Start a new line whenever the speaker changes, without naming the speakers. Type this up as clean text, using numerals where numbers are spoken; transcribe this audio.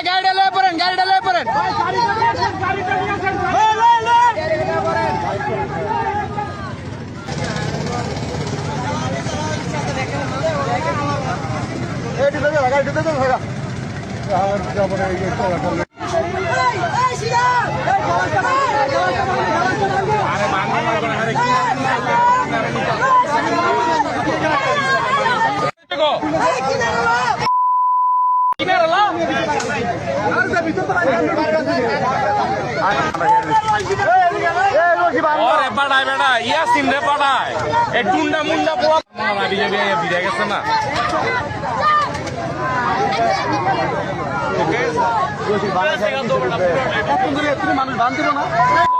গাড়িটা লয়ে পড়েন, গাড়িটা লয়ে পড়েন।
পাঠায় বেটা ইয়াসিন রে পাঠায় এই টুন্ডা মুন্ডা পোয়া বিজেপি বিজে গেছে না
মানুষ বান দিল না